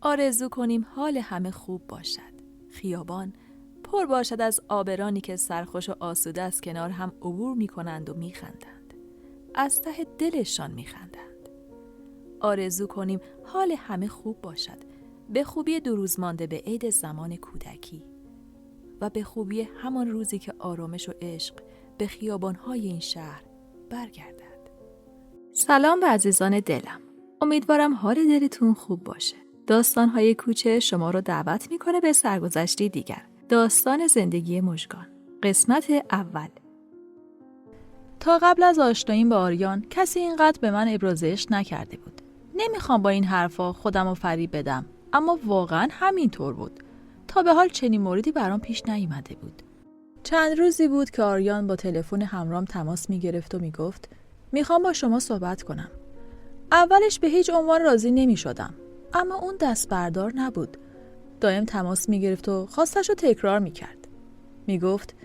آرزو کنیم حال همه خوب باشد. خیابان پر باشد از آبرانی که سرخوش و آسوده از کنار هم عبور می کنند و می خندند. از ته دلشان می خندند. آرزو کنیم حال همه خوب باشد. به خوبی 2 روز مانده به عید زمان کودکی و به خوبی همان روزی که آرامش و عشق به خیابان‌های این شهر برگردد. سلام به عزیزان دلم. امیدوارم حال دلتون خوب باشه. داستان‌های کوچه شما رو دعوت می‌کنه به سرگذشتی دیگر. داستان زندگی مژگان. قسمت اول. تا قبل از آشناییم با آریان کسی اینقدر به من ابراز عشق نکرده بود. نمیخوام با این حرفا خودم رو فریب بدم، اما واقعاً همینطور بود. تا به حال چنین موردی برام پیش نیامده بود. چند روزی بود که آریان با تلفن همراهم تماس می‌گرفت و میگفت میخوام با شما صحبت کنم. اولش به هیچ عنوان راضی نمی‌شدم، اما اون دست بردار نبود. دائم تماس می‌گرفت و خواستش رو تکرار می‌کرد. میگفت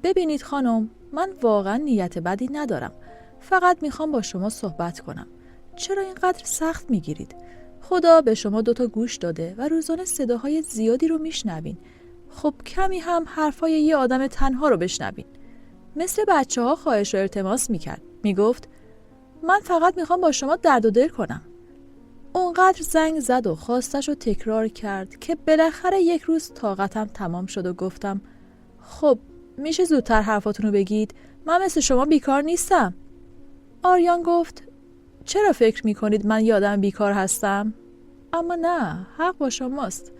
ببینید خانم، من واقعا نیت بدی ندارم. فقط میخوام با شما صحبت کنم. چرا اینقدر سخت میگیرید؟ خدا به شما 2 گوش داده و روزانه صداهای زیادی رو میشنوین. خب کمی هم حرفای یه آدم تنها رو بشنوین. مثل بچه‌ها خواهش و التماس میکرد. میگفت من فقط میخوام با شما درد و دل کنم. اونقدر زنگ زد و خواستش رو تکرار کرد که بالاخره یک روز طاقتم تمام شد و گفتم خب میشه زودتر حرفاتون رو بگید؟ من مثل شما بیکار نیستم. آریان گفت چرا فکر میکنید من یه آدم بیکار هستم؟ اما نه، حق با شماست.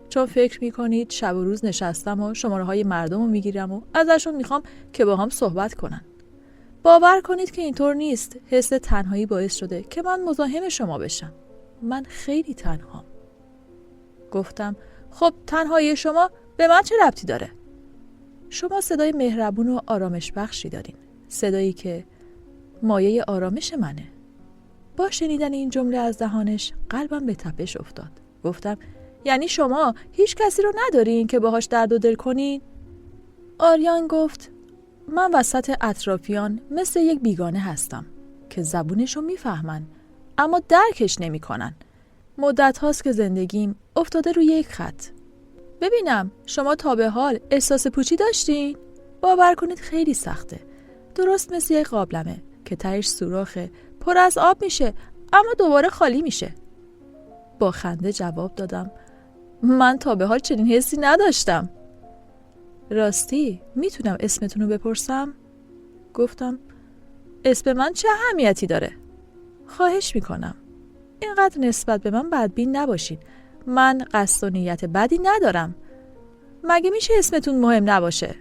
چون فکر میکنید شب و روز نشستم و شماره های مردم رو میگیرم و ازشون میخوام که با هم صحبت کنن. باور کنید که اینطور نیست. حس تنهایی باعث شده که من مزاحم شما بشم. من خیلی تنهام. گفتم خب تنهایی شما به من چه ربطی داره؟ شما صدای مهربون و آرامش بخشی دارین. صدایی که مایه آرامش منه. با شنیدن این جمله از دهانش قلبم به تپش افتاد. گفتم یعنی شما هیچ کسی رو ندارین که باهاش درد و دل کنین؟ آریان گفت من وسط اطرافیان مثل یک بیگانه هستم که زبونشو میفهمن اما درکش نمی کنن. مدت هاست که زندگیم افتاده روی یک خط. ببینم شما تا به حال احساس پوچی داشتین؟ باور کنید خیلی سخته. درست مثل یک قابلمه که تهش سوراخه، پر از آب میشه اما دوباره خالی میشه. با خنده جواب دادم من تا به حال چنین حسی نداشتم. راستی میتونم اسمتون رو بپرسم؟ گفتم اسم من چه اهمیتی داره؟ خواهش میکنم. اینقدر نسبت به من بدبین نباشین. من قصد و نیت بدی ندارم. مگه میشه اسمتون مهم نباشه؟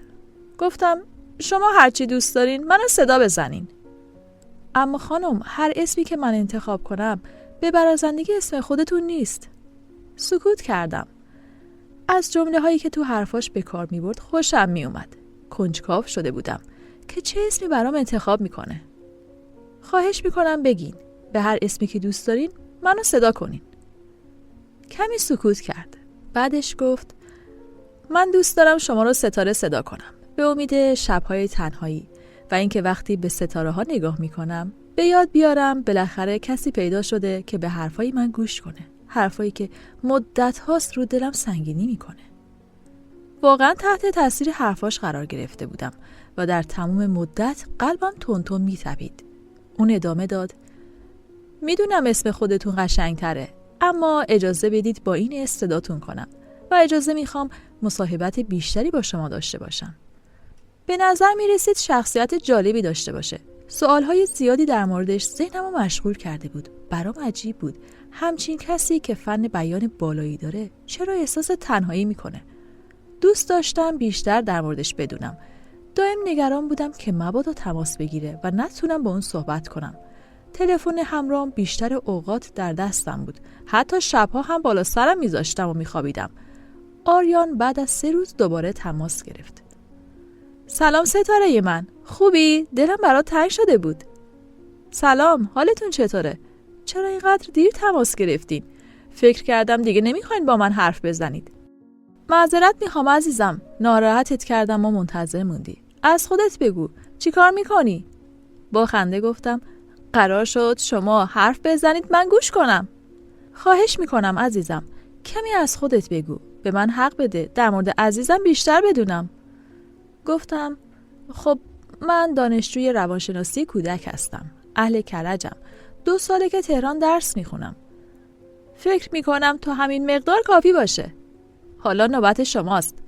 گفتم شما هرچی دوست دارین منو صدا بزنین. اما خانم هر اسمی که من انتخاب کنم به برازندگی اسم خودتون نیست. سکوت کردم. از جمله هایی که تو حرفاش به کار می برد خوشم می اومد. کنجکاو شده بودم که چه اسمی برام انتخاب میکنه. خواهش میکنم بگین. به هر اسمی که دوست دارین منو صدا کنین. کمی سکوت کرد. بعدش گفت من دوست دارم شما رو ستاره صدا کنم. به امید شبهای تنهایی و اینکه وقتی به ستاره ها نگاه میکنم به یاد بیارم بالاخره کسی پیدا شده که به حرفای من گوش کنه. حرفایی که مدت هاست رو دلم سنگینی میکنه. واقعا تحت تاثیر حرفاش قرار گرفته بودم و در تمام مدت قلبم تون میتپید. اون ادامه داد میدونم اسم خودتون قشنگتره، اما اجازه بدید با این صداتون کنم و اجازه میخوام مصاحبت بیشتری با شما داشته باشم. به نظر میرسید شخصیت جالبی داشته باشه. سوالهای زیادی در موردش ذهنمو مشغول کرده بود. برام عجیب بود همچین کسی که فن بیان بالایی داره چرا احساس تنهایی میکنه. دوست داشتم بیشتر در موردش بدونم. دائم نگران بودم که مبادا تماس بگیره و نتونم با اون صحبت کنم. تلفن همراهم بیشتر اوقات در دستم بود. حتی شبها هم بالا سرم میذاشتم و میخوابیدم. آریان بعد از 3 روز دوباره تماس گرفت. سلام ستاره من، خوبی؟ دلم برات تنگ شده بود. سلام، حالتون چطوره؟ چرا اینقدر دیر تماس گرفتین؟ فکر کردم دیگه نمیخواین با من حرف بزنید. معذرت میخوام عزیزم، ناراحتت کردم و منتظر موندی. از خودت بگو، چی کار میکنی؟ با خنده گفتم قرار شد شما حرف بزنید من گوش کنم. خواهش میکنم عزیزم، کمی از خودت بگو. به من حق بده. در مورد عزیزم بیشتر بدونم. گفتم خب من دانشجوی روانشناسی کودک هستم. اهل کرجم. 2 ساله که تهران درس میخونم. فکر میکنم تا همین مقدار کافی باشه. حالا نوبت شماست.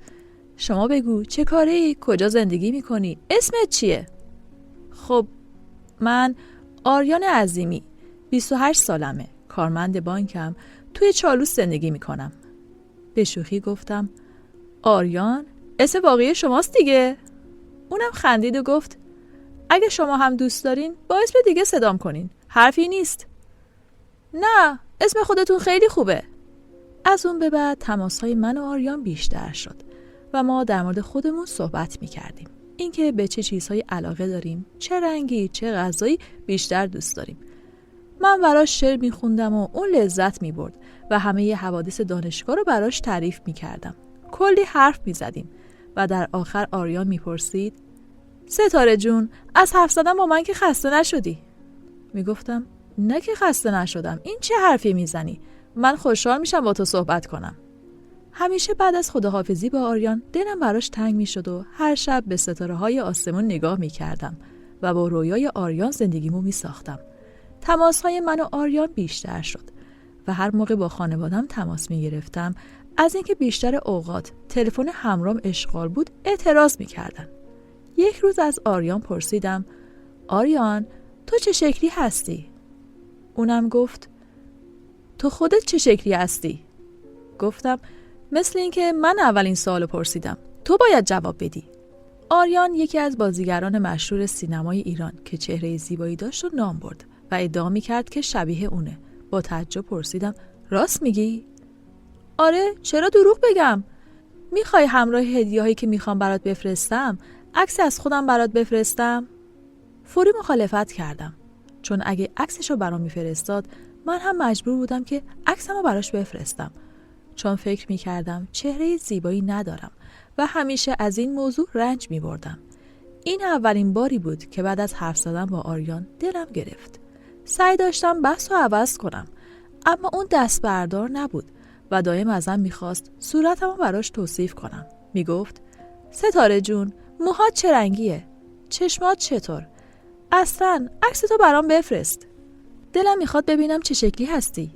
شما بگو چه کاری؟ کجا زندگی میکنی؟ اسمت چیه؟ خب من آریان عظیمی، 28 سالمه، کارمند بانکم، توی چالوس زندگی میکنم. به شوخی گفتم آریان؟ اسم واقعی شماست دیگه؟ اونم خندید و گفت اگه شما هم دوست دارین با اسم دیگه صدام کنین، حرفی نیست. نه، اسم خودتون خیلی خوبه. از اون به بعد تماس‌های من و آریان بیشتر شد و ما در مورد خودمون صحبت می‌کردیم. اینکه به چه چیزهایی علاقه داریم، چه رنگی، چه غذایی بیشتر دوست داریم. من براش شعر می‌خوندم و اون لذت می‌برد و همه حوادث دانشگاه رو براش تعریف می‌کردم. کلی حرف می‌زدیم و در آخر آریان می‌پرسید ستاره جون، از حرف زدن با من که خسته نشدی؟ میگفتم نه که خسته نشدم. این چه حرفی میزنی؟ من خوشحال میشم با تو صحبت کنم. همیشه بعد از خداحافظی با آریان دلم براش تنگ میشد و هر شب به ستاره‌های آسمون نگاه میکردم و با رویای آریان زندگیمو میساختم. تماس‌های من و آریان بیشتر شد و هر موقع با خانوادم تماس میگرفتم از اینکه بیشتر اوقات تلفن همراهم اشغال بود اعتراض میکردن. یک روز از آریان پرسیدم آریان تو چه شکلی هستی؟ اونم گفت تو خودت چه شکلی هستی؟ گفتم مثل اینکه من اولین سوالو پرسیدم، تو باید جواب بدی. آریان یکی از بازیگران مشهور سینمای ایران که چهره زیبایی داشت و نام برد و ادعا میکرد که شبیه اونه. با تعجب پرسیدم راست میگی؟ آره، چرا دروغ بگم؟ میخوای همراه هدیه‌هایی که میخوام برات بفرستم عکس از خودم برات بفرستم؟ فوری مخالفت کردم، چون اگه عکسشو برام میفرستاد من هم مجبور بودم که عکسمو براش بفرستم، چون فکر میکردم چهره زیبایی ندارم و همیشه از این موضوع رنج میبردم. این اولین باری بود که بعد از حرف زدن با آریان دلم گرفت. سعی داشتم بحثو عوض کنم، اما اون دست بردار نبود و دائم ازم میخواست صورتمو براش توصیف کنم. میگفت ستاره جون، موهات چه رنگیه؟ چشمات چطور؟ اصلا عکس تو برام بفرست. دلم میخواد ببینم چه شکلی هستی.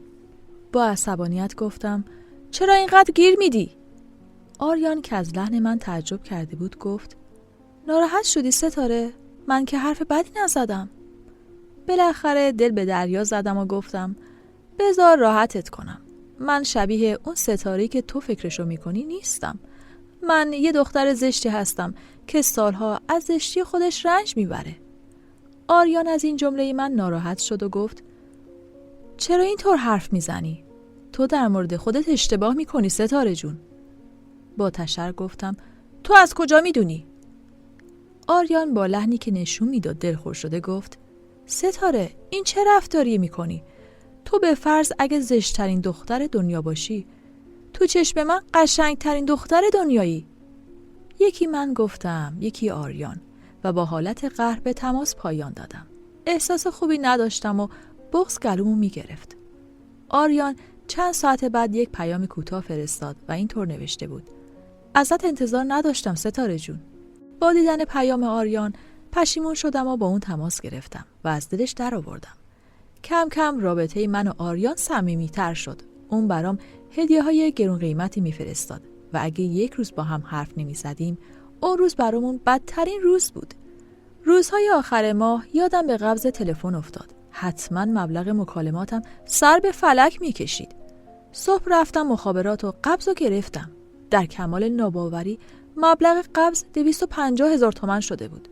با عصبانیت گفتم چرا اینقدر گیر میدی؟ آریان که از لحن من تعجب کرده بود گفت ناراحت شدی ستاره؟ من که حرف بدی نزدم. بالاخره دل به دریا زدم و گفتم بذار راحتت کنم. من شبیه اون ستاره‌ای که تو فکرشو میکنی نیستم. من یه دختر زشتی هستم که سالها از زشتی خودش رنج میبره. آریان از این جمله من ناراحت شد و گفت چرا اینطور حرف میزنی؟ تو در مورد خودت اشتباه میکنی ستاره جون. با تشر گفتم تو از کجا میدونی؟ آریان با لحنی که نشون میداد دلخور شده گفت ستاره این چه رفتاری میکنی؟ تو به فرض اگه زشت‌ترین دختر دنیا باشی، تو چشم من قشنگترین دختر دنیایی. یکی من گفتم، یکی آریان و با حالت قهر به تماس پایان دادم. احساس خوبی نداشتم و بغض گلومو میگرفت. آریان چند ساعت بعد یک پیام کوتاه فرستاد و اینطور نوشته بود ازت انتظار نداشتم ستاره جون. با دیدن پیام آریان پشیمون شدم و با اون تماس گرفتم و از دلش در آوردم. کم کم رابطه من و آریان صمیمیتر شد. اون برام هدیه‌های گرون قیمتی میفرستاد و اگه یک روز با هم حرف نمی‌زدیم، اون روز برامون بدترین روز بود. روزهای آخر ماه یادم به قبض تلفن افتاد. حتما مبلغ مکالماتم سر به فلک می‌کشید. صبح رفتم مخابرات و قبضو گرفتم. در کمال ناباوری مبلغ قبض 250,000 تومان شده بود.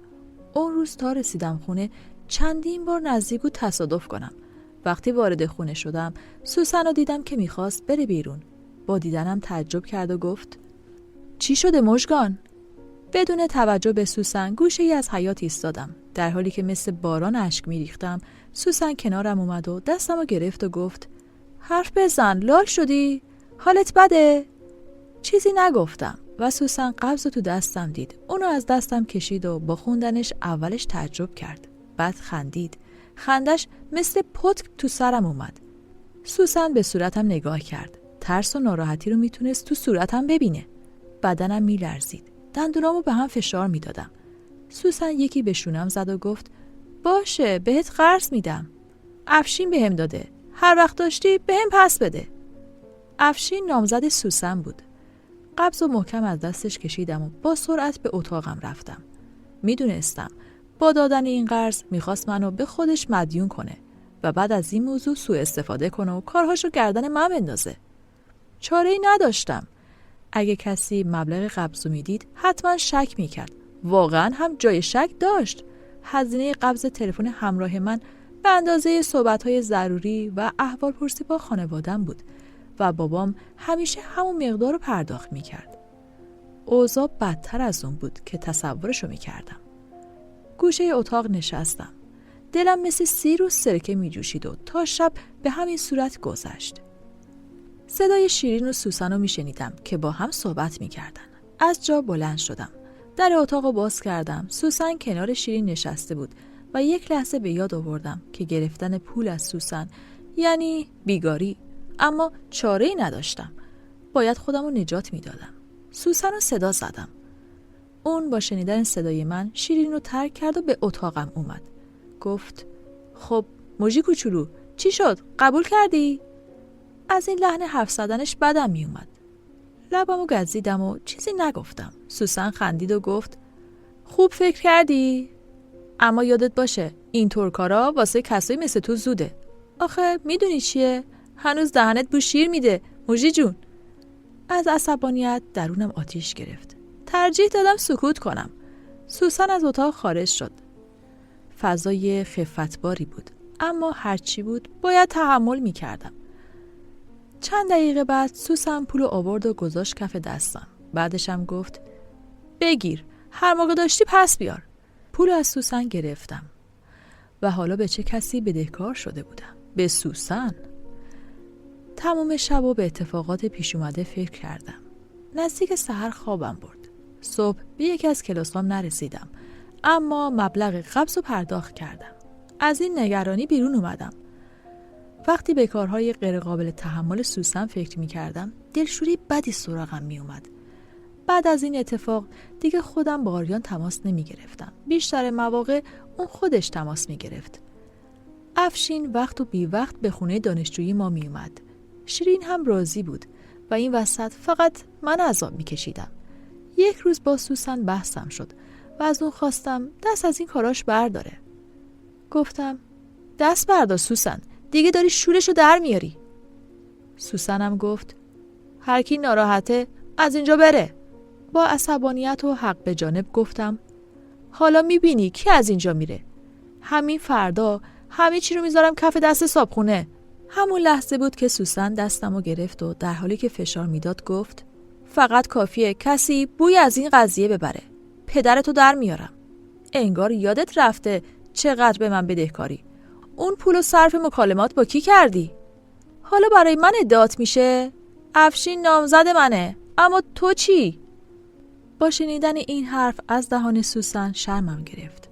اون روز تا رسیدم خونه چندین بار نزدیک بود تصادف کنم. وقتی وارد خونه شدم سوسن رو دیدم که میخواست بره بیرون. با دیدنم تعجب کرد و گفت چی شده مژگان؟ بدون توجه به سوسن گوشه‌ای از حیاط ایستادم. در حالی که مثل باران اشک میریختم سوسن کنارم اومد و دستمو گرفت و گفت حرف بزن، لال شدی؟ حالت بده؟ چیزی نگفتم و سوسن قبضو تو دستم دید. اونو از دستم کشید و با خوندنش اولش تعجب کرد، بعد خندید. خندش مثل پتک تو سرم اومد. سوسن به صورتم نگاه کرد. ترس و ناراحتی رو میتونست تو صورتم ببینه. بدنم میلرزید. دندونامو به هم فشار میدادم. سوسن یکی به شونم زد و گفت باشه بهت قرض میدم. افشین بهم داده. هر وقت داشتی بهم پس بده. افشین نامزد سوسن بود. قبض و محکم از دستش کشیدم و با سرعت به اتاقم رفتم. میدونستم با دادن این قرض میخواست منو به خودش مدیون کنه و بعد از این موضوع سوء استفاده کنه و کارهاشو گردن من بندازه. چاره‌ای نداشتم. اگه کسی مبلغ قبضو میدید حتما شک میکرد. واقعا هم جای شک داشت. هزینه قبض تلفن همراه من به اندازه صحبت‌های ضروری و احوالپرسی با خانواده‌ام بود و بابام همیشه همون مقدار رو پرداخت میکرد. اوضاع بدتر از اون بود که تصورشو میکردم. گوشه اتاق نشستم. دلم مثل سیر و سرکه میجوشید و تا شب به همین صورت گذشت. صدای شیرین و سوسن رو میشنیدم که با هم صحبت میکردن. از جا بلند شدم. در اتاق رو باز کردم. سوسن کنار شیرین نشسته بود و یک لحظه به یاد آوردم که گرفتن پول از سوسن یعنی بیگاری، اما چاره‌ای نداشتم. باید خودم رو نجات میدادم. سوسن رو صدا زدم. اون با شنیدن صدای من شیرین رو ترک کرد و به اتاقم اومد. گفت خب موجی کوچولو چی شد؟ قبول کردی؟ از این لحن حرف زدنش بدم می اومد. لبمو گزیدم و چیزی نگفتم. سوسن خندید و گفت خوب فکر کردی؟ اما یادت باشه اینطور کارا واسه کسایی مثل تو زوده. آخه میدونی چیه؟ هنوز دهنت بو شیر میده موجی جون. از عصبانیت درونم آتیش گرفت. ترجیح دادم سکوت کنم. سوسن از اتاق خارج شد. فضای خفتباری بود، اما هرچی بود باید تحمل میکردم. چند دقیقه بعد سوسن پولو آورد و گذاشت کف دستم. بعدشم گفت بگیر، هر موقع داشتی پس بیار. پولو از سوسن گرفتم و حالا به چه کسی بدهکار شده بودم؟ به سوسن. تمام شب و به اتفاقات پیش اومده فکر کردم. نزدیک سحر خوابم برد. صبح به یکی از کلاسام نرسیدم، اما مبلغ قبض رو پرداخت کردم. از این نگرانی بیرون اومدم. وقتی به کارهای غیرقابل تحمل سوسن فکر می کردم دلشوری بدی سراغم می اومد. بعد از این اتفاق دیگه خودم با آریان تماس نمی گرفتم. بیشتر مواقع اون خودش تماس می گرفت. افشین وقت و بی وقت به خونه دانشجویی ما می اومد. شیرین هم راضی بود و این وسط فقط من عذاب می کشیدم. یک روز با سوسن بحثم شد و از اون خواستم دست از این کاراش برداره. گفتم دست بردار سوسن، دیگه داری شورشو در میاری. سوسنم گفت هر کی ناراحته از اینجا بره. با عصبانیت و حق به جانب گفتم حالا میبینی کی از اینجا میره. همین فردا همه چی رو میذارم کف دست صابخونه. همون لحظه بود که سوسن دستمو گرفت و در حالی که فشار میداد گفت فقط کافیه کسی بوی از این قضیه ببره، پدرتو در میارم. انگار یادت رفته چقدر به من بدهکاری. اون پولو صرف مکالمات با کی کردی؟ حالا برای من ادعات میشه؟ افشین نامزد منه، اما تو چی؟ با شنیدن این حرف از دهان سوسن شرمم گرفت.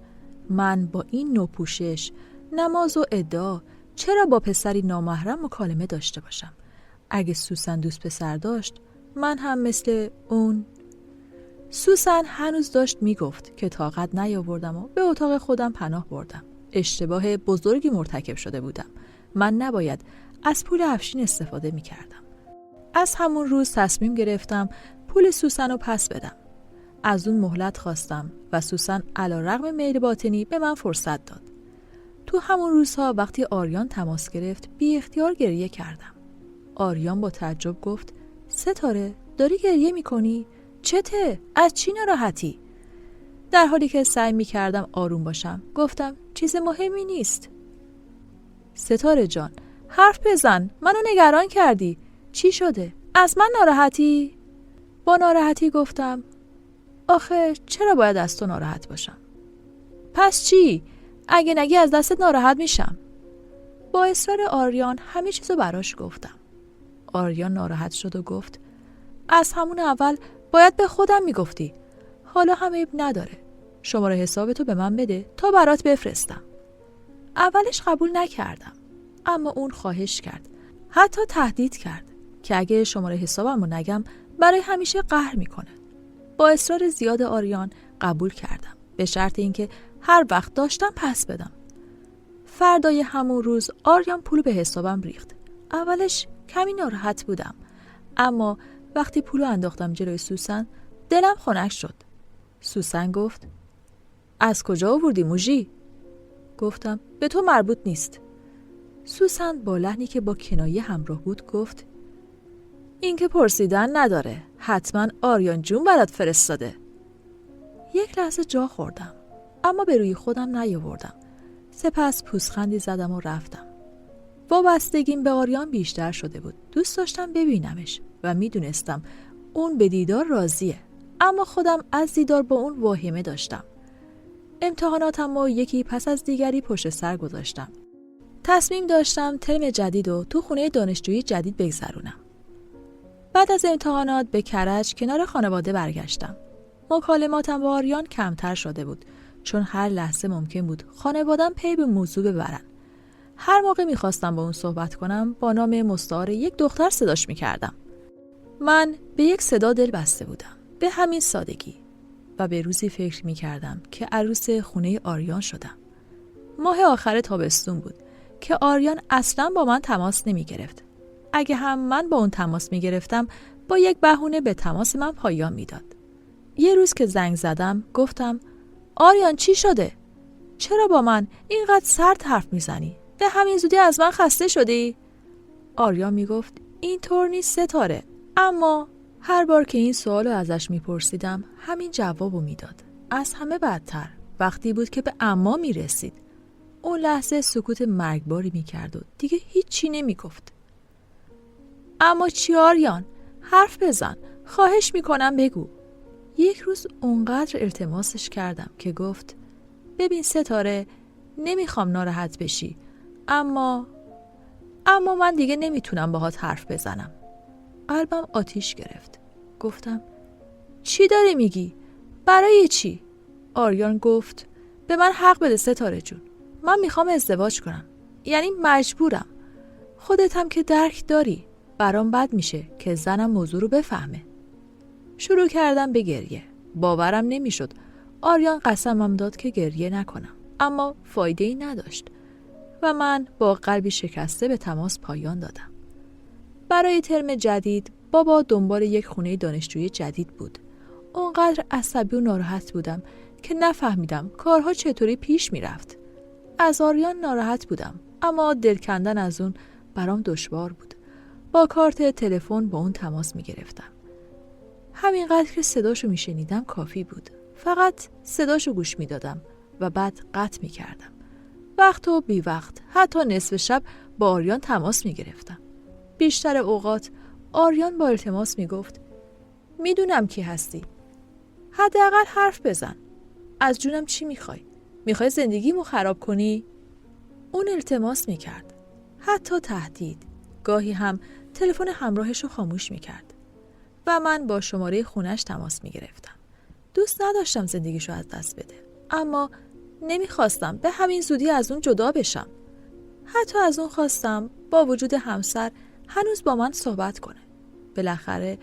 من با این نوع پوشش، نماز و ادعا چرا با پسری نامحرم مکالمه داشته باشم؟ اگه سوسن دوست پسر داشت من هم مثل اون. سوسن هنوز داشت میگفت که طاقت نیاوردم و به اتاق خودم پناه بردم. اشتباه بزرگی مرتکب شده بودم. من نباید از پول افشین استفاده میکردم. از همون روز تصمیم گرفتم پول سوسن رو پس بدم. از اون مهلت خواستم و سوسن علیرغم میل باطنی به من فرصت داد. تو همون روزها وقتی آریان تماس گرفت بی اختیار گریه کردم. آریان با تعجب گفت ستاره داری گریه میکنی؟ چته؟ از چی ناراحتی؟ در حالی که سعی میکردم آروم باشم گفتم چیز مهمی نیست. ستاره جان حرف بزن، منو نگران کردی. چی شده؟ از من ناراحتی؟ با ناراحتی گفتم آخه چرا باید از تو ناراحت باشم؟ پس چی؟ اگه نگی از دستت ناراحت میشم. با اصرار آریان همه چیزو براش گفتم. آریان ناراحت شد و گفت از همون اول باید به خودم میگفتی. حالا هم عیب نداره. شماره حسابتو به من بده تا برات بفرستم. اولش قبول نکردم، اما اون خواهش کرد. حتی تهدید کرد که اگه شماره حسابمو نگم برای همیشه قهر میکنه. با اصرار زیاد آریان قبول کردم، به شرط اینکه هر وقت داشتم پس بدم. فردای همون روز آریان پول به حسابم ریخت. اولش کمی ناراحت بودم، اما وقتی پولو انداختم جلوی سوسن دلم خنک شد. سوسن گفت: از کجا آوردی موژی؟ گفتم: به تو مربوط نیست. سوسن با لحنی که با کنایه همراه بود گفت: این که پرسیدن نداره، حتما آریان جون برات فرستاده. یک لحظه جا خوردم، اما به روی خودم نیاوردم. سپس پوزخندی زدم و رفتم. وابستگیم به آریان بیشتر شده بود. دوست داشتم ببینمش و میدونستم اون به دیدار راضیه، اما خودم از دیدار با اون واهمه داشتم. امتحاناتم رو یکی پس از دیگری پشت سر گذاشتم. تصمیم داشتم ترم جدید رو تو خونه دانشجویی جدید بگذرونم. بعد از امتحانات به کرج کنار خانواده برگشتم. مکالماتم با آریان کمتر شده بود، چون هر لحظه ممکن بود خانواده‌ام پی به موضوع ببرن. هر موقع میخواستم با اون صحبت کنم با نام مستعار یک دختر صداش میکردم. من به یک صدا دل بسته بودم، به همین سادگی، و به روزی فکر میکردم که عروس خونه آریان شدم. ماه آخر تابستون بود که آریان اصلا با من تماس نمیگرفت. اگه هم من با اون تماس میگرفتم با یک بهونه به تماس من پایان میداد. یه روز که زنگ زدم گفتم: آریان چی شده؟ چرا با من اینقدر سرد حرف میزنی؟ به همین زودی از من خسته شدی؟ آریان میگفت: اینطور نیست ستاره. اما هر بار که این سوالو ازش میپرسیدم همین جوابو میداد. از همه بدتر وقتی بود که به اما میرسید. اون لحظه سکوت مرگباری میکرد و دیگه هیچی نمیگفت. اما چی آریان؟ حرف بزن، خواهش میکنم بگو. یک روز اونقدر التماسش کردم که گفت: ببین ستاره، نمیخوام ناراحت بشی، اما من دیگه نمیتونم باهات حرف بزنم. قلبم آتیش گرفت. گفتم: چی داری میگی؟ برای چی؟ آریان گفت: به من حق بده ستاره جون، من میخوام ازدواج کنم، یعنی مجبورم. خودت هم که درک داری، برام بد میشه که زنم موضوع رو بفهمه. شروع کردم به گریه. باورم نمیشد. آریان قسمم داد که گریه نکنم، اما فایده‌ای نداشت و من با قلبی شکسته به تماس پایان دادم. برای ترم جدید بابا دنبال یک خونه دانشجویی جدید بود. اونقدر عصبی و ناراحت بودم که نفهمیدم کارها چطوری پیش میرفت. از آریان ناراحت بودم، اما دل کندن از اون برام دشوار بود. با کارت تلفن با اون تماس میگرفتم. همینقدر که صداشو میشنیدم کافی بود. فقط صداشو گوش میدادم و بعد قطع میکردم. وقت و بی وقت، حتی نصف شب با آریان تماس میگرفتم. بیشتر اوقات آریان با التماس میگفت: میدونم کی هستی، حداقل حرف بزن. از جونم چی میخوای؟ میخوای زندگیمو خراب کنی؟ اون التماس میکرد، حتی تهدید. گاهی هم تلفن همراهشو خاموش میکرد و من با شماره خونش تماس میگرفتم. دوست نداشتم زندگیشو از دست بده، اما نمیخواستم به همین زودی از اون جدا بشم. حتی از اون خواستم با وجود همسر هنوز با من صحبت کنه. بالاخره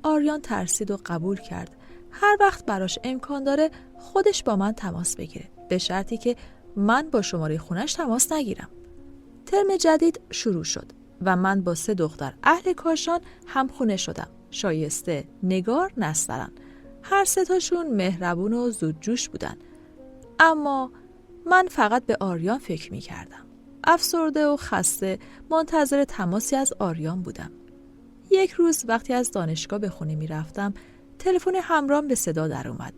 آریان ترسید و قبول کرد هر وقت براش امکان داره خودش با من تماس بگیره، به شرطی که من با شماره خونش تماس نگیرم. ترم جدید شروع شد و من با 3 دختر اهل کاشان هم خونه شدم. شایسته، نگار، نسترن. هر 3 تاشون مهربون و زودجوش بودن، اما من فقط به آریان فکر می کردم. افسرده و خسته منتظر تماسی از آریان بودم. یک روز وقتی از دانشگاه به خونه می رفتم تلفن همراهم به صدا در اومد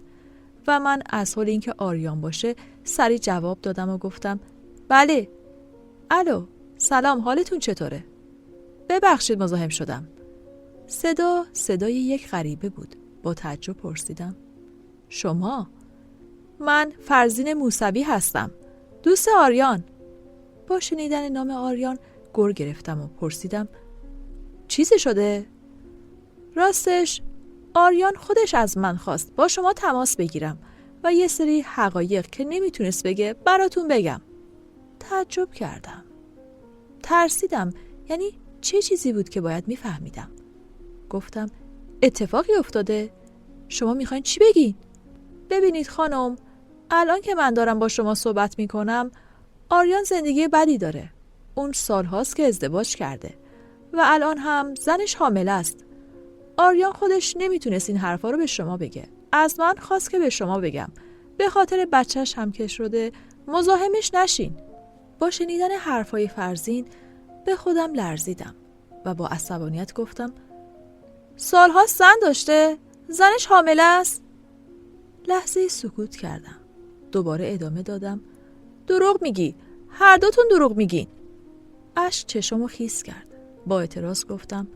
و من از حال اینکه آریان باشه سریع جواب دادم و گفتم: بله. الو، سلام، حالتون چطوره؟ ببخشید مزاحم شدم. صدای یک غریبه بود. با تعجب پرسیدم: شما؟ من فرزین موسوی هستم، دوست آریان. با شنیدن نام آریان گر گرفتم و پرسیدم: چیزی شده؟ راستش آریان خودش از من خواست با شما تماس بگیرم و یه سری حقایق که نمیتونست بگه براتون بگم. تعجب کردم. ترسیدم. یعنی چه چیزی بود که باید میفهمیدم؟ گفتم اتفاقی افتاده؟ شما میخواین چی بگین؟ ببینید خانم، الان که من دارم با شما صحبت میکنم آریان زندگی بدی داره. اون سالهاست که ازدواج کرده و الان هم زنش حامله است. آریان خودش نمیتونست این حرفا رو به شما بگه. از من خواست که به شما بگم. به خاطر بچهش هم که شده مزاحمش نشین. با شنیدن حرفای فرزین به خودم لرزیدم و با عصبانیت گفتم سالها زن داشته؟ زنش حامله است؟ لحظه سکوت کردم. دوباره ادامه دادم دروغ میگی. هر دوتون دروغ میگین. اشک چشمو خیس کرد. با اعتراض گفتم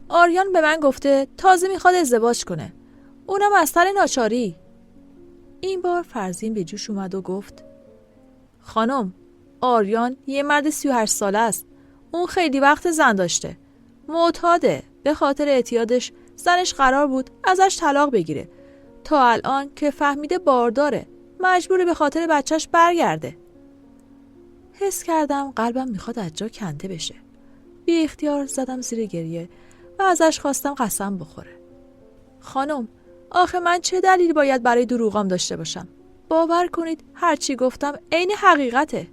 آریان به من گفته تازه میخواد ازدواج کنه. اونم از سر ناچاری. این بار فرزین به جوش اومد و گفت خانم، آریان یه مرد 38 ساله است. اون خیلی وقت زن داشته. معتاده. به خاطر اعتیادش زنش قرار بود ازش طلاق بگیره. تا الان که فهمیده بارداره. مجبوره به خاطر بچهش برگرده. حس کردم قلبم میخواد از جا کنده بشه. بی اختیار زدم زیر گریه و ازش خواستم قسم بخوره. خانم، آخه من چه دلیلی باید برای دروغام داشته باشم؟ باور کنید هرچی گفتم عین حقیقته.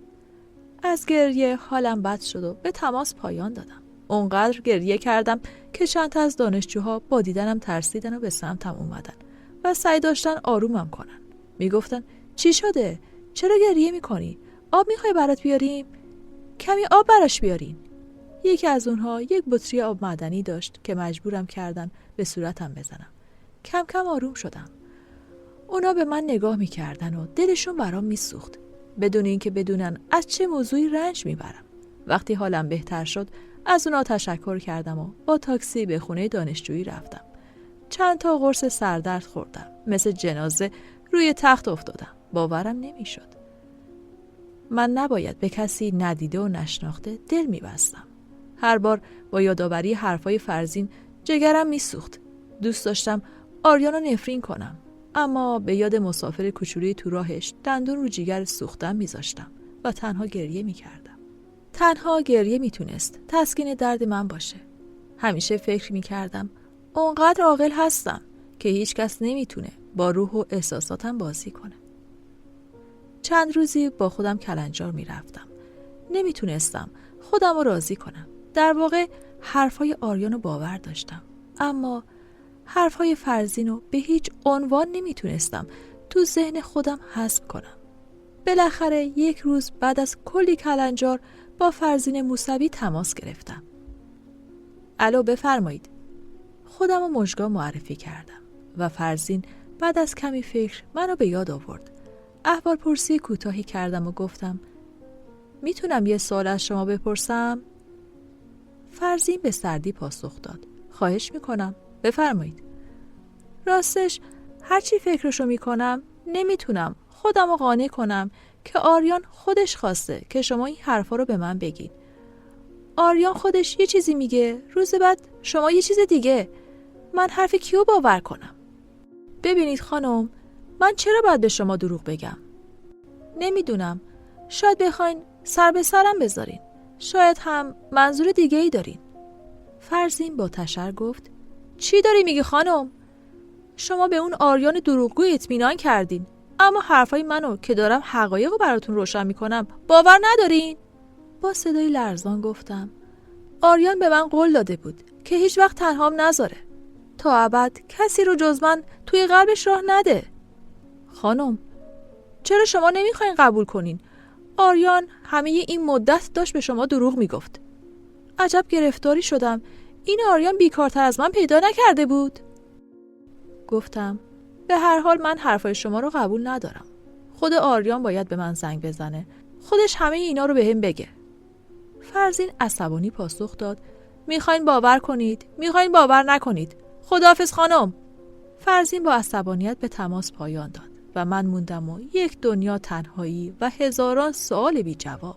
از گریه حالم بد شد و به تماس پایان دادم. اونقدر گریه کردم که چند تا از دانشجوها با دیدنم ترسیدن و به سمتم اومدن و سعی داشتن آرومم کنن. میگفتن چی شده؟ چرا گریه میکنی؟ آب میخوای برات بیاریم؟ کمی آب براش بیارین. یکی از اونها یک بطری آب معدنی داشت که مجبورم کردن به صورتم بزنم. کم کم آروم شدم. اونا به من نگاه میکردن و دلشون برام میسوخت بدون اینکه بدونن از چه موضوعی رنج میبرم. وقتی حالم بهتر شد از اونا تشکر کردم و با تاکسی به خونه دانشجویی رفتم. چند تا قرص سردرد خوردم. مثل جنازه روی تخت افتادم. باورم نمیشد. من نباید به کسی ندیده و نشناخته دل میبستم. هر بار با یادآوری حرفای فرزین جگرم میسوخت. دوست داشتم آریانو نفرین کنم، اما به یاد مسافر کوچولوی تو راهش دندون رو جیگر سوختم میذاشتم و تنها گریه میکردم. تنها گریه میتونست تسکین درد من باشه. همیشه فکر میکردم اونقدر عاقل هستم که هیچ کس نمیتونه با روح و احساساتم بازی کنه. چند روزی با خودم کلنجار میرفتم. نمیتونستم خودم رو راضی کنم. در واقع حرفای آریانو باور داشتم، اما حرفای فرزینو به هیچ عنوان نمیتونستم تو ذهن خودم حذف کنم. بالاخره یک روز بعد از کلی کلنجار با فرزین موسوی تماس گرفتم. الو، بفرمایید. خودم رو مژگان معرفی کردم و فرزین بعد از کمی فکر منو به یاد آورد. احوال پرسی کوتاهی کردم و گفتم میتونم یه سوال از شما بپرسم؟ فرزین به سردی پاسخ داد. خواهش میکنم، بفرمایید. راستش هرچی فکرشو میکنم نمیتونم خودم رو قانع کنم که آریان خودش خواسته که شما این حرفا رو به من بگید. آریان خودش یه چیزی میگه، روز بعد شما یه چیز دیگه. من حرف کیو باور کنم؟ ببینید خانم، من چرا باید به شما دروغ بگم؟ نمیدونم. شاید بخواین سر به سرم بذارین. شاید هم منظور دیگه ای دارین. فرزین با تشر گفت چی داری میگی خانم؟ شما به اون آریان دروغگو اطمینان کردین، اما حرفای منو که دارم حقایق رو براتون روشن میکنم باور ندارین؟ با صدای لرزان گفتم آریان به من قول داده بود که هیچ وقت تنهام نذاره، تا ابد کسی رو جز من توی قلبش راه نده. خانم، چرا شما نمیخواین قبول کنین؟ آریان همه این مدت داشت به شما دروغ میگفت. عجب گرفتاری شدم. این آریان بیکارتر از من پیدا نکرده بود. گفتم به هر حال من حرفای شما رو قبول ندارم. خود آریان باید به من زنگ بزنه. خودش همه اینا رو بهم بگه. فرزین عصبانی پاسخ داد میخواین باور کنید، میخواین باور نکنید. خداحافظ خانم. فرزین با عصبانیت به تماس پایان داد و من موندم و یک دنیا تنهایی و هزاران سوال بی جواب.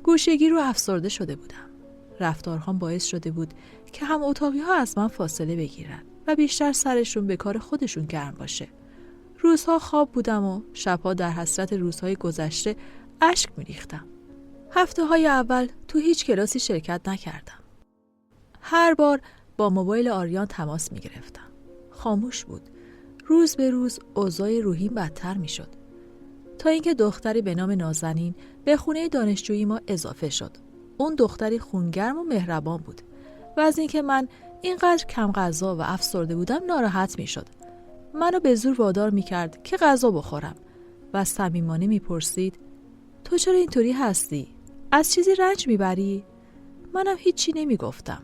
گوشگیر رو افسرده شده بودم. رفتارهام باعث شده بود که هم اتاقی ها از من فاصله بگیرن و بیشتر سرشون به کار خودشون گرم باشه. روزها خواب بودم و شبها در حسرت روزهای گذشته اشک می‌ریختم. هفته‌های اول تو هیچ کلاسی شرکت نکردم. هر بار با موبایل آریان تماس می‌گرفتم. خاموش بود. روز به روز اوضاع روحیم بدتر می‌شد. تا اینکه دختری به نام نازنین به خونه دانشجویی ما اضافه شد. اون دختری خونگرم و مهربان بود و از اینکه من اینقدر کم غذا و افسرده بودم ناراحت می‌شد. منو به زور وادار می‌کرد که غذا بخورم و صمیمانه می‌پرسید تو چرا اینطوری هستی؟ از چیزی رنج میبری؟ منم هیچی نمیگفتم.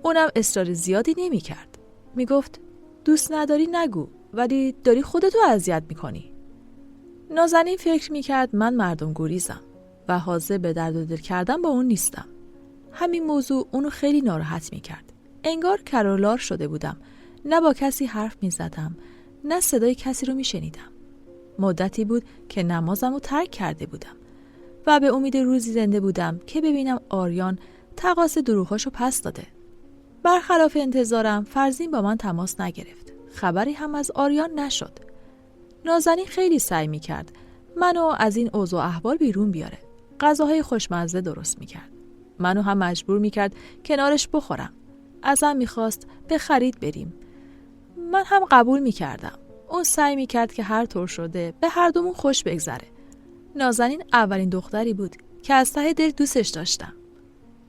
اونم اصرار زیادی نمیکرد. میگفت دوست نداری نگو، ولی داری خودتو اذیت میکنی. نازنین فکر میکرد من مردم گریزم و حاضر به درد و دل کردن با اون نیستم. همین موضوع اونو خیلی ناراحت میکرد. انگار کرولار شده بودم. نه با کسی حرف میزدم، نه صدای کسی رو میشنیدم. مدتی بود که نمازم رو ترک کرده بودم و به امید روزی زنده بودم که ببینم آریان تقاص دروغاشو پس داده. برخلاف انتظارم فرزین با من تماس نگرفت. خبری هم از آریان نشد. نازنین خیلی سعی میکرد منو از این اوضاع احوال بیرون بیاره. غذاهای خوشمزه درست میکرد. منو هم مجبور میکرد کنارش بخورم. ازم میخواست به خرید بریم. من هم قبول میکردم. اون سعی میکرد که هر طور شده به هر دومون خوش بگذره. نازنین اولین دختری بود که از ته دل دوستش داشتم.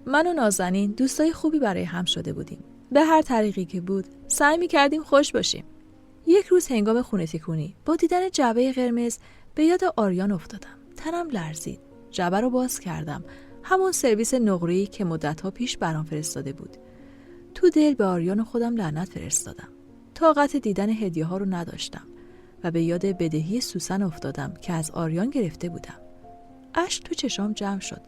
من و نازنین دوستای خوبی برای هم شده بودیم. به هر طریقی که بود سعی می‌کردیم خوش باشیم. یک روز هنگام خونه تکونی با دیدن جعبه قرمز به یاد آریان افتادم. تنم لرزید. جعبه رو باز کردم. همون سرویس نقره‌ای که مدت‌ها پیش برام فرستاده بود. تو دل به آریان خودم لعنت فرستادم. طاقت دیدن هدیه‌ها رو نداشتم و به یاد بدهی سوسن افتادم که از آریان گرفته بودم. اشک تو چشام جمع شد.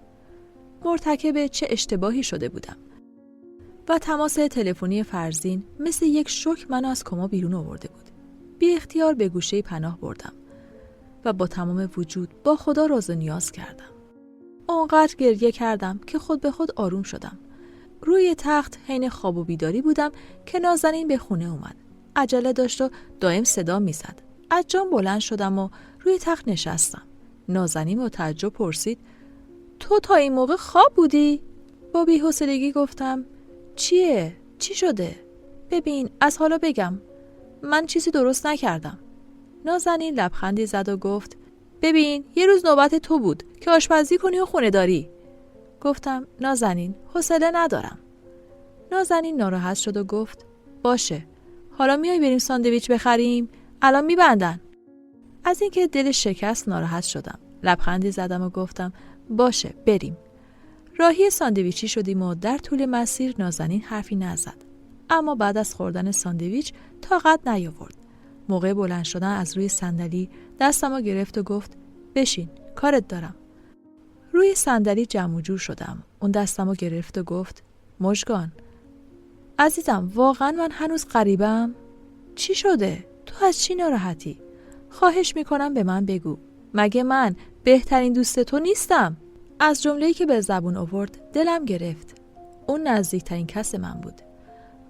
مرتکب چه اشتباهی شده بودم. و تماس تلفنی فرزین مثل یک شوک منو از کما بیرون آورده بود. بی اختیار به گوشه پناه بردم و با تمام وجود با خدا راز و نیاز کردم. اونقدر گریه کردم که خود به خود آروم شدم. روی تخت حین خواب و بیداری بودم که نازنین به خونه اومد. عجله داشت و دائم صدا میزد. از جام بلند شدم و روی تخت نشستم. نازنین با تعجب پرسید تو تا این موقع خواب بودی؟ با بی‌حوصلگی گفتم چیه؟ چی شده؟ ببین از حالا بگم من چیزی درست نکردم. نازنین لبخندی زد و گفت ببین یه روز نوبت تو بود که آشپزی کنی و خونه داری. گفتم نازنین حوصله ندارم. نازنین ناراحت شد و گفت باشه حالا میای بریم ساندویچ بخریم؟ الان میبندن. از اینکه دل شکست ناراحت شدم. لبخندی زدم و گفتم باشه بریم. راهی ساندویچی شدیم و در طول مسیر نازنین حرفی نزد. اما بعد از خوردن ساندویچ طاقت نیاورد. موقع بلند شدن از روی صندلی دستمو گرفت و گفت بشین کارت دارم. روی صندلی جمع و جور شدم. اون دستمو گرفت و گفت مژگان عزیزم واقعا من هنوز غریبم؟ چی شده؟ تو از چی ناراحتی؟ خواهش میکنم به من بگو. مگه من بهترین دوست تو نیستم؟ از جمله‌ای که به زبون آورد دلم گرفت. اون نزدیکترین کس من بود.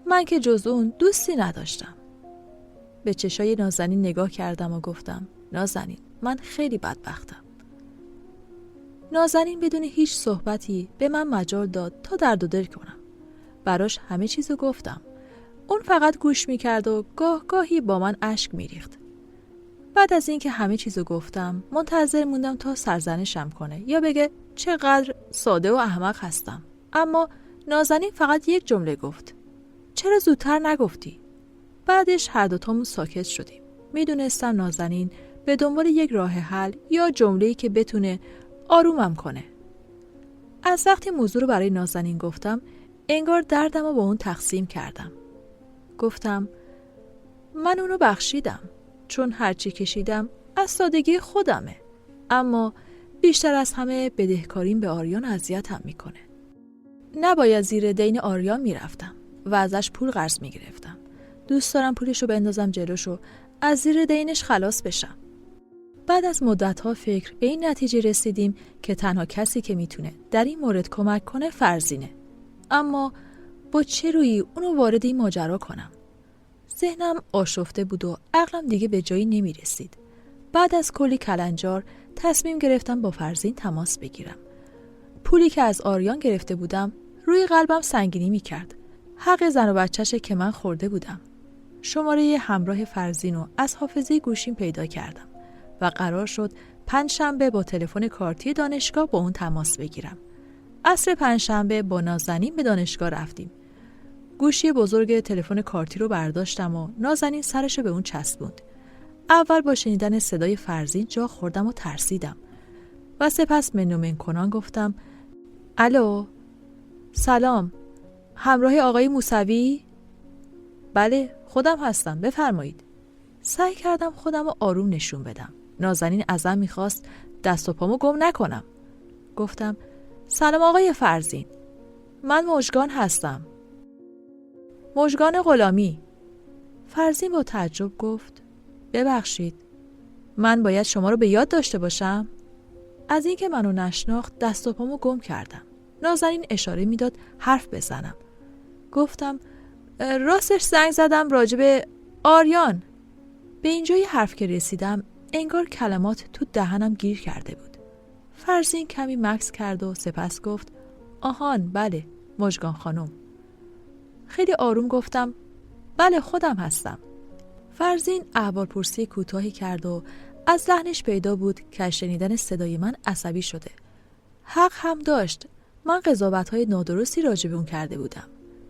من که جز اون دوستی نداشتم. به چشای نازنین نگاه کردم و گفتم نازنین من خیلی بدبختم. نازنین بدون هیچ صحبتی به من مجال داد تا درد و دل کنم. براش همه چیزو گفتم. اون فقط گوش میکرد و گاهی با من اشک میریخت. بعد از اینکه همه چیزو گفتم منتظر موندم تا سرزنشم کنه یا بگه چقدر ساده و احمق هستم. اما نازنین فقط یک جمله گفت چرا زودتر نگفتی؟ بعدش هر دوتامون ساکت شدیم. میدونستم نازنین به دنبال یک راه حل یا جمله‌ای که بتونه آرومم کنه. از وقتی موضوع رو برای نازنین گفتم انگار دردم رو با اون تقسیم کردم. گفتم من اونو بخشیدم چون هرچی کشیدم از سادگی خودمه، اما بیشتر از همه بدهکاریم به آریان اذیتم میکنه. نباید زیر دین آریان میرفتم و ازش پول قرض میگرفتم. دوست دارم پولشو بندازم جلوشو از زیر دینش خلاص بشم. بعد از مدت‌ها فکر به این نتیجه رسیدیم که تنها کسی که میتونه در این مورد کمک کنه فرزینه. اما با چه رویی اونو وارد این ماجرا کنم؟ ذهنم آشفته بود و عقلم دیگه به جایی نمی رسید. بعد از کلی کلنجار تصمیم گرفتم با فرزین تماس بگیرم. پولی که از آریان گرفته بودم روی قلبم سنگینی میکرد. حق زن و بچه‌شه که من خورده بودم. شماره همراه فرزینو از حافظه گوشیم پیدا کردم و قرار شد پنجشنبه با تلفن کارتی دانشگاه با اون تماس بگیرم. عصر پنجشنبه با نازنین به دانشگاه رفتیم. گوشی بزرگ تلفن کارتی رو برداشتم و نازنین سرشو به اون چسبوند. اول با شنیدن صدای فرزین جا خوردم و ترسیدم و سپس منومن کنان گفتم الو، سلام، همراه آقای موسوی؟ بله، خودم هستم، بفرمایید. سعی کردم خودم رو آروم نشون بدم. نازنین ازم میخواست دست و پامو گم نکنم. گفتم سلام آقای فرزین، من مژگان هستم. مژگان غلامی. فرزین با تعجب گفت ببخشید، من باید شما رو به یاد داشته باشم؟ از اینکه منو نشناخت دست و پامو گم کردم. نازنین اشاره میداد حرف بزنم. گفتم راستش زنگ زدم راجب آریان. به اینجای حرف که رسیدم انگار کلمات تو دهنم گیر کرده بود. فرزین کمی مکث کرد و سپس گفت آهان بله، مژگان خانم. خیلی آروم گفتم بله خودم هستم. فرزین احوالپرسی کوتاهی کرد و از لحنش پیدا بود که از شنیدن صدای من عصبی شده. حق هم داشت. من قضاوت‌های نادرستی راجع به اون کرده بودم.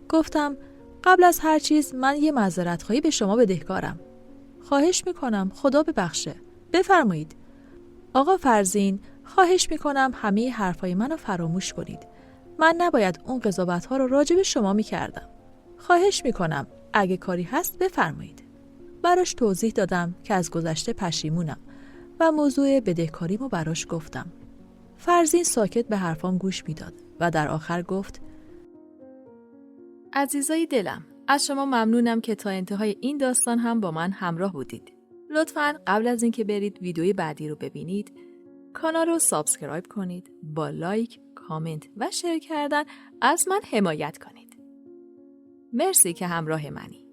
گفتم قبل از هر چیز من یه معذرت‌خواهی به شما بدهکارم. خواهش میکنم، خدا ببخشه. بفرمایید. آقا فرزین، خواهش میکنم همه حرفای منو فراموش کنید. من نباید اون قضاوت‌ها رو راجع به شما میکردم. خواهش میکنم اگه کاری هست بفرمایید. براش توضیح دادم که از گذشته پشیمونم و موضوع بدهکاریمو براش گفتم. فرزین ساکت به حرفام گوش میداد و در آخر گفت عزیزای دلم، از شما ممنونم که تا انتهای این داستان هم با من همراه بودید. لطفاً قبل از اینکه برید ویدیوی بعدی رو ببینید، کانال رو سابسکرایب کنید، با لایک، کامنت و شیر کردن از من حمایت کنید. مرسی که همراه منی.